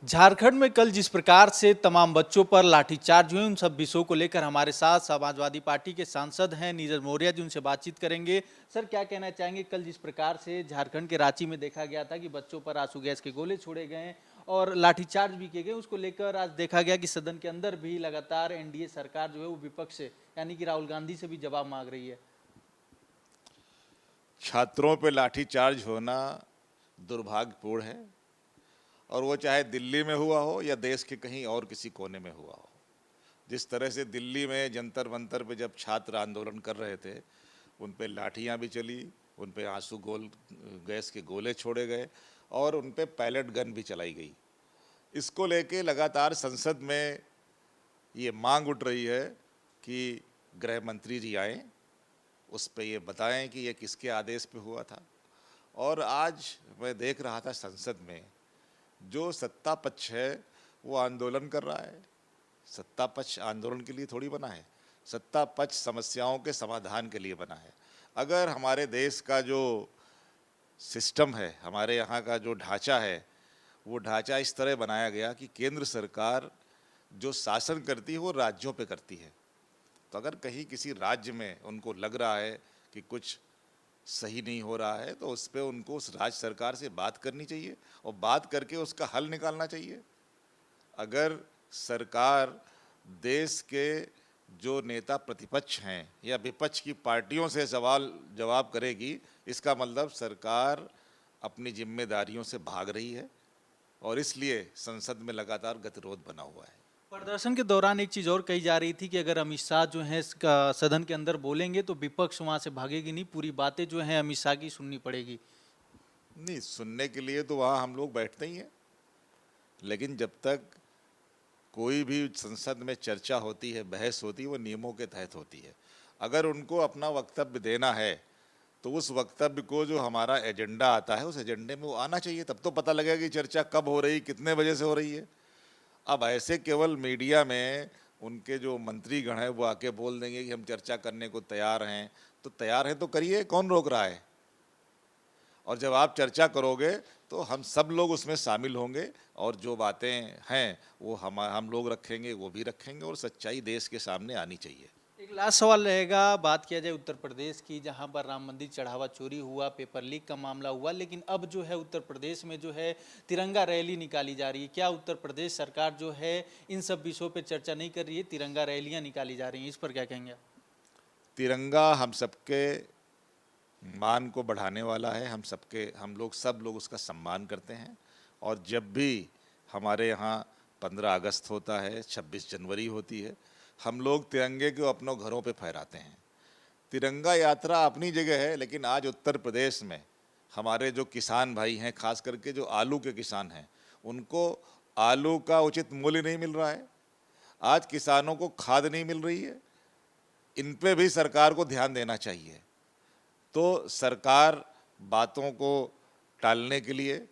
झारखंड में कल जिस प्रकार से तमाम बच्चों पर लाठीचार्ज हुए, उन सब विषयों को लेकर हमारे साथ समाजवादी पार्टी के सांसद हैं नीरज मौर्य जी, उनसे बातचीत करेंगे। सर, क्या कहना चाहेंगे? कल जिस प्रकार से झारखंड के रांची में देखा गया था कि बच्चों पर आंसू गैस के गोले छोड़े गए और लाठीचार्ज भी किए गए, उसको लेकर आज देखा गया कि सदन के अंदर भी लगातार एनडीए सरकार जो है वो विपक्ष से यानी कि राहुल गांधी से भी जवाब मांग रही है। छात्रों पे लाठीचार्ज होना दुर्भाग्यपूर्ण है, और वो चाहे दिल्ली में हुआ हो या देश के कहीं और किसी कोने में हुआ हो। जिस तरह से दिल्ली में जंतर मंतर पे जब छात्र आंदोलन कर रहे थे, उन पे लाठियाँ भी चली, उन पे आंसू गैस के गोले छोड़े गए और उन पे पैलेट गन भी चलाई गई। इसको लेके लगातार संसद में ये मांग उठ रही है कि गृह मंत्री जी आएँ, उस पे ये बताएं कि ये किसके आदेश पे हुआ था। और आज मैं देख रहा था संसद में जो सत्ता पक्ष है वो आंदोलन कर रहा है। सत्ता पक्ष आंदोलन के लिए थोड़ी बना है, सत्ता पक्ष समस्याओं के समाधान के लिए बना है। अगर हमारे देश का जो सिस्टम है, हमारे यहाँ का जो ढांचा है, वो ढांचा इस तरह बनाया गया कि केंद्र सरकार जो शासन करती है वो राज्यों पे करती है। तो अगर कहीं किसी राज्य में उनको लग रहा है कि कुछ सही नहीं हो रहा है, तो उस पर उनको उस राज्य सरकार से बात करनी चाहिए और बात करके उसका हल निकालना चाहिए। अगर सरकार देश के जो नेता प्रतिपक्ष हैं या विपक्ष की पार्टियों से सवाल जवाब करेगी, इसका मतलब सरकार अपनी जिम्मेदारियों से भाग रही है और इसलिए संसद में लगातार गतिरोध बना हुआ है। प्रदर्शन के दौरान एक चीज और कही जा रही थी कि अगर अमित शाह जो है सदन के अंदर बोलेंगे तो विपक्ष वहां से भागेगी नहीं, पूरी बातें जो हैं अमित शाह की सुननी पड़ेगी। नहीं, सुनने के लिए तो वहाँ हम लोग बैठते ही हैं, लेकिन जब तक कोई भी संसद में चर्चा होती है, बहस होती है, वो नियमों के तहत होती है। अगर उनको अपना वक्तव्य देना है तो उस वक्तव्य को जो हमारा एजेंडा आता है उस एजेंडे में वो आना चाहिए, तब तो पता लगेगा कि चर्चा कब हो रही, कितने बजे से हो रही है। अब ऐसे केवल मीडिया में उनके जो मंत्रीगण हैं वो आके बोल देंगे कि हम चर्चा करने को तैयार हैं, तो तैयार हैं तो करिए, कौन रोक रहा है। और जब आप चर्चा करोगे तो हम सब लोग उसमें शामिल होंगे और जो बातें हैं वो हम लोग रखेंगे, वो भी रखेंगे, और सच्चाई देश के सामने आनी चाहिए। एक लास्ट सवाल रहेगा, बात किया जाए उत्तर प्रदेश की, जहां पर राम मंदिर चढ़ावा चोरी हुआ, पेपर लीक का मामला हुआ, लेकिन अब जो है उत्तर प्रदेश में जो है तिरंगा रैली निकाली जा रही है। क्या उत्तर प्रदेश सरकार जो है इन सब विषयों पर चर्चा नहीं कर रही है, तिरंगा रैलियां निकाली जा रही हैं, इस पर क्या कहेंगे आप? तिरंगा हम सबके मान को बढ़ाने वाला है, सब लोग उसका सम्मान करते हैं। और जब भी हमारे यहाँ 15 अगस्त होता है, 26 जनवरी होती है, हम लोग तिरंगे को अपनों घरों पे फहराते हैं। तिरंगा यात्रा अपनी जगह है, लेकिन आज उत्तर प्रदेश में हमारे जो किसान भाई हैं, खास करके जो आलू के किसान हैं, उनको आलू का उचित मूल्य नहीं मिल रहा है। आज किसानों को खाद नहीं मिल रही है। इन पे भी सरकार को ध्यान देना चाहिए। तो सरकार बातों को टालने के लिए,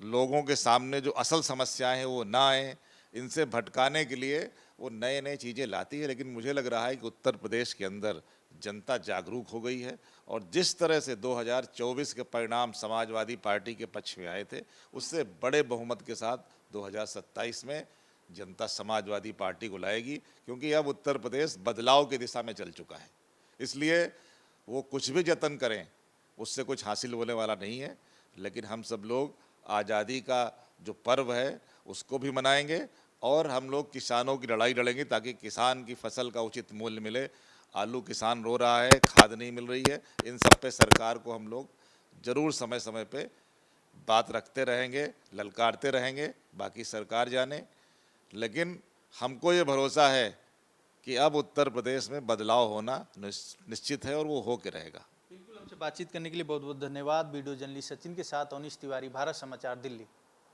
लोगों के सामने जो असल समस्याएं हैं वो ना आए, इनसे भटकाने के लिए वो नए नए चीज़ें लाती है। लेकिन मुझे लग रहा है कि उत्तर प्रदेश के अंदर जनता जागरूक हो गई है, और जिस तरह से 2024 के परिणाम समाजवादी पार्टी के पक्ष में आए थे, उससे बड़े बहुमत के साथ 2027 में जनता समाजवादी पार्टी को लाएगी, क्योंकि अब उत्तर प्रदेश बदलाव की दिशा में चल चुका है। इसलिए वो कुछ भी जतन करें, उससे कुछ हासिल होने वाला नहीं है। लेकिन हम सब लोग आज़ादी का जो पर्व है उसको भी मनाएंगे, और हम लोग किसानों की लड़ाई लड़ेंगे ताकि किसान की फसल का उचित मूल्य मिले। आलू किसान रो रहा है, खाद नहीं मिल रही है, इन सब पे सरकार को हम लोग ज़रूर समय समय पे बात रखते रहेंगे, ललकारते रहेंगे, बाकी सरकार जाने। लेकिन हमको ये भरोसा है कि अब उत्तर प्रदेश में बदलाव होना निश्चित है, और वो हो के रहेगा। बिल्कुल, हमसे बातचीत करने के लिए बहुत बहुत धन्यवाद। वीडियो जर्नलिस्ट सचिन के साथ अवनीश तिवारी, भारत समाचार, दिल्ली।